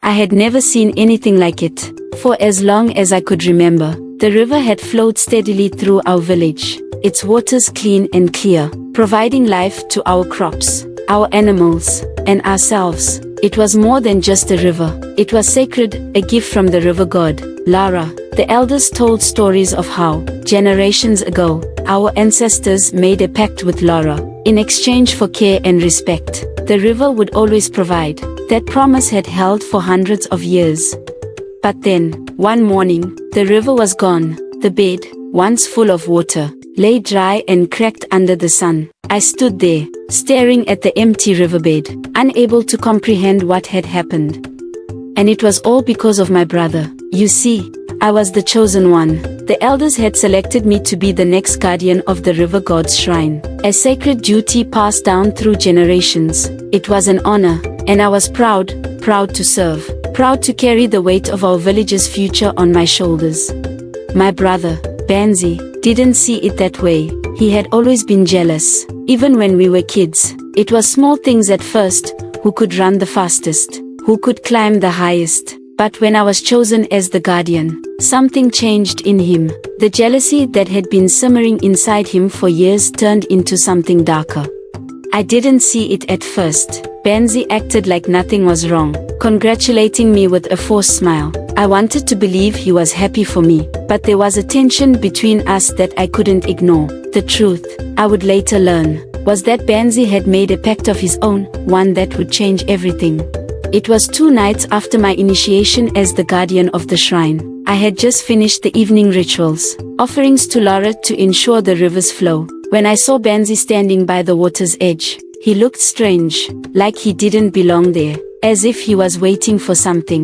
I had never seen anything like it. For as long as I could remember, the river had flowed steadily through our village, its waters clean and clear, providing life to our crops, our animals, and ourselves. It was more than just a river. It was sacred, a gift from the river god, Lara. The elders told stories of how, generations ago, our ancestors made a pact with Lara. In exchange for care and respect, the river would always provide. That promise had held for hundreds of years. But then, one morning, the river was gone. The bed, once full of water, lay dry and cracked under the sun. I stood there, staring at the empty riverbed, unable to comprehend what had happened. And it was all because of my brother. You see, I was the chosen one. The elders had selected me to be the next guardian of the river god's shrine. A sacred duty passed down through generations. It was an honor, and I was proud to serve, proud to carry the weight of our village's future on my shoulders. My brother, Banzi, didn't see it that way. He had always been jealous, even when we were kids. It was small things at first: who could run the fastest, who could climb the highest. But when I was chosen as the guardian, something changed in him. The jealousy that had been simmering inside him for years turned into something darker. I didn't see it at first. Banzi acted like nothing was wrong, congratulating me with a forced smile. I wanted to believe he was happy for me, but there was a tension between us that I couldn't ignore. The truth, I would later learn, was that Banzi had made a pact of his own, one that would change everything. It was 2 nights after my initiation as the guardian of the shrine. I had just finished the evening rituals, offerings to Lara to ensure the river's flow, when I saw Banzi standing by the water's edge. He looked strange, like he didn't belong there, as if he was waiting for something.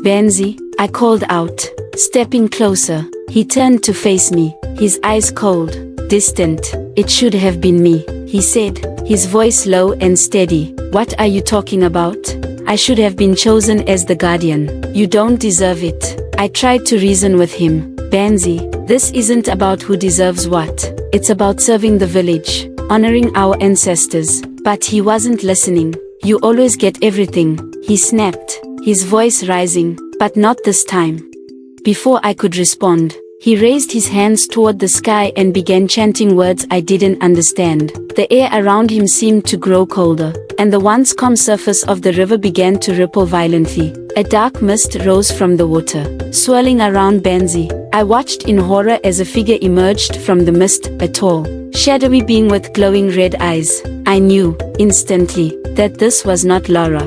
Banzi, I called out, stepping closer. He turned to face me, his eyes cold, distant. It should have been me, he said, his voice low and steady. What are you talking about? I should have been chosen as the guardian. You don't deserve it. I tried to reason with him. Banzi, this isn't about who deserves what. It's about serving the village, honoring our ancestors. But he wasn't listening. You always get everything, he snapped, his voice rising, but not this time. Before I could respond, he raised his hands toward the sky and began chanting words I didn't understand. The air around him seemed to grow colder, and the once calm surface of the river began to ripple violently. A dark mist rose from the water, swirling around Banzi. I watched in horror as a figure emerged from the mist, a tall, shadowy being with glowing red eyes. I knew, instantly, that this was not Lara.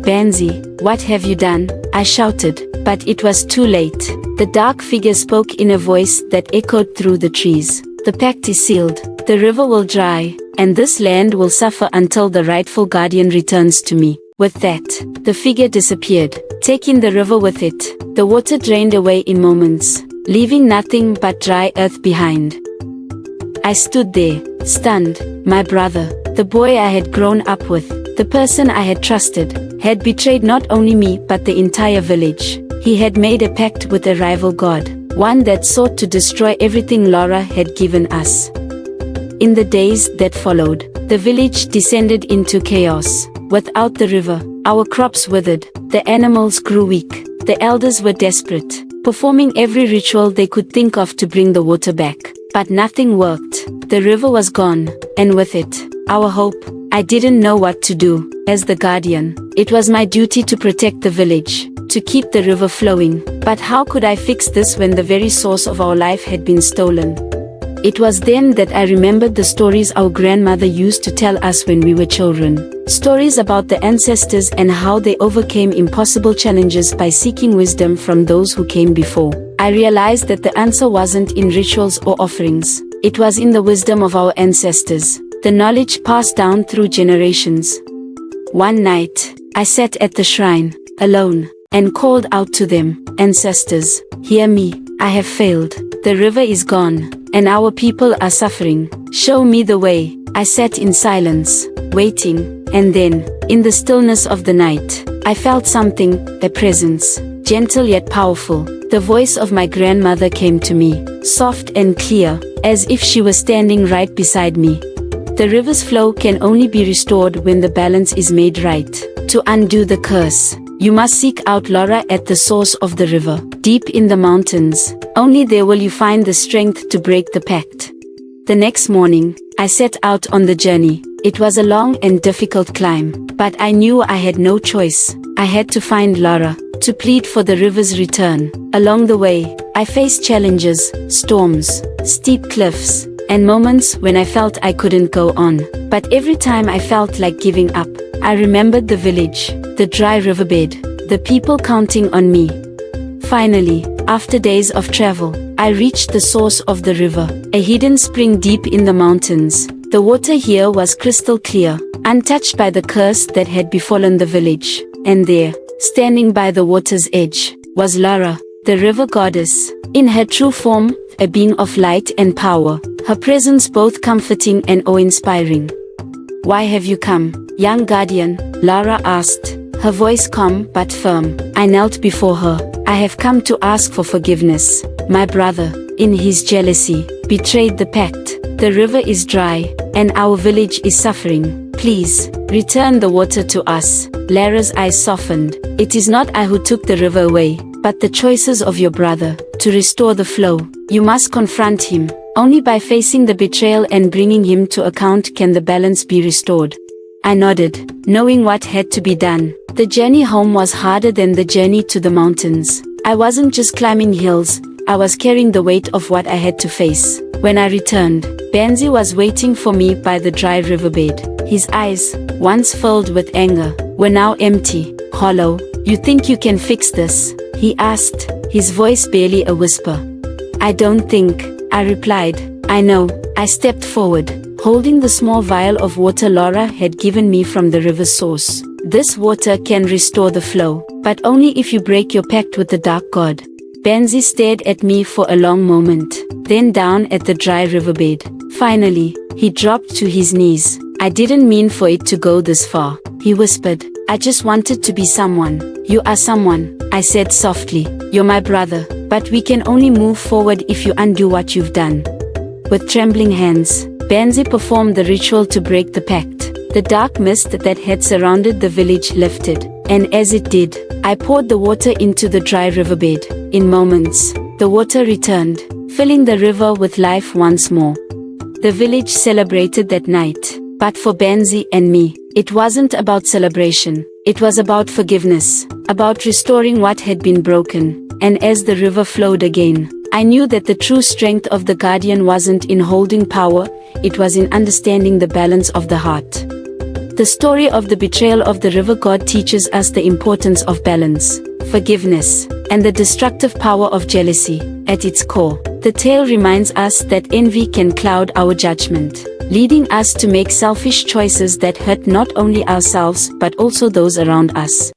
Banzi, what have you done? I shouted, but it was too late. The dark figure spoke in a voice that echoed through the trees. The pact is sealed, the river will dry, and this land will suffer until the rightful guardian returns to me. With that, the figure disappeared, taking the river with it. The water drained away in moments, leaving nothing but dry earth behind. I stood there, stunned. My brother, the boy I had grown up with, the person I had trusted, had betrayed not only me but the entire village. He had made a pact with a rival god, one that sought to destroy everything Lara had given us. In the days that followed, the village descended into chaos. Without the river, our crops withered, the animals grew weak, the elders were desperate, performing every ritual they could think of to bring the water back. But nothing worked. The river was gone, and with it, our hope. I didn't know what to do. As the guardian, it was my duty to protect the village, to keep the river flowing. But how could I fix this when the very source of our life had been stolen? It was then that I remembered the stories our grandmother used to tell us when we were children. Stories about the ancestors and how they overcame impossible challenges by seeking wisdom from those who came before. I realized that the answer wasn't in rituals or offerings. It was in the wisdom of our ancestors, the knowledge passed down through generations. One night, I sat at the shrine, alone, and called out to them, "Ancestors, hear me, I have failed. The river is gone, and our people are suffering. Show me the way." I sat in silence, waiting, and then, in the stillness of the night, I felt something, a presence, gentle yet powerful. The voice of my grandmother came to me, soft and clear, as if she was standing right beside me. The river's flow can only be restored when the balance is made right. To undo the curse, You must seek out Laura at the source of the river, deep in the mountains. Only there will you find the strength to break the pact." The next morning, I set out on the journey. It was a long and difficult climb, but I knew I had no choice. I had to find Laura, to plead for the river's return. Along the way, I faced challenges, storms, steep cliffs, and moments when I felt I couldn't go on. But every time I felt like giving up, I remembered the village, the dry riverbed, the people counting on me. Finally, after days of travel, I reached the source of the river, a hidden spring deep in the mountains. The water here was crystal clear, untouched by the curse that had befallen the village. And there, standing by the water's edge, was Laura, the river goddess, in her true form, a being of light and power, her presence both comforting and awe-inspiring. "Why have you come, young guardian?" Laura asked, her voice calm but firm. I knelt before her. "I have come to ask for forgiveness. My brother, in his jealousy, betrayed the pact. The river is dry, and our village is suffering. Please, return the water to us." Lara's eyes softened. "It is not I who took the river away, but the choices of your brother, to restore the flow. You must confront him. Only by facing the betrayal and bringing him to account can the balance be restored." I nodded, knowing what had to be done. The journey home was harder than the journey to the mountains. I wasn't just climbing hills, I was carrying the weight of what I had to face. When I returned, Banzi was waiting for me by the dry riverbed. His eyes, once filled with anger, were now empty, hollow. "You think you can fix this?" he asked, his voice barely a whisper. "I don't think," I replied. "I know." I stepped forward, holding the small vial of water Laura had given me from the river's source. "This water can restore the flow, but only if you break your pact with the dark god." Banzi stared at me for a long moment, then down at the dry riverbed. Finally, he dropped to his knees. "I didn't mean for it to go this far," he whispered. "I just wanted to be someone." "You are someone," I said softly. "You're my brother, but we can only move forward if you undo what you've done." With trembling hands, Banzi performed the ritual to break the pact. The dark mist that had surrounded the village lifted, and as it did, I poured the water into the dry riverbed. In moments, the water returned, filling the river with life once more. The village celebrated that night, but for Banzi and me, it wasn't about celebration. It was about forgiveness, about restoring what had been broken. And as the river flowed again, I knew that the true strength of the guardian wasn't in holding power, it was in understanding the balance of the heart. The story of the betrayal of the river god teaches us the importance of balance, forgiveness, and the destructive power of jealousy. At its core, the tale reminds us that envy can cloud our judgment, leading us to make selfish choices that hurt not only ourselves but also those around us.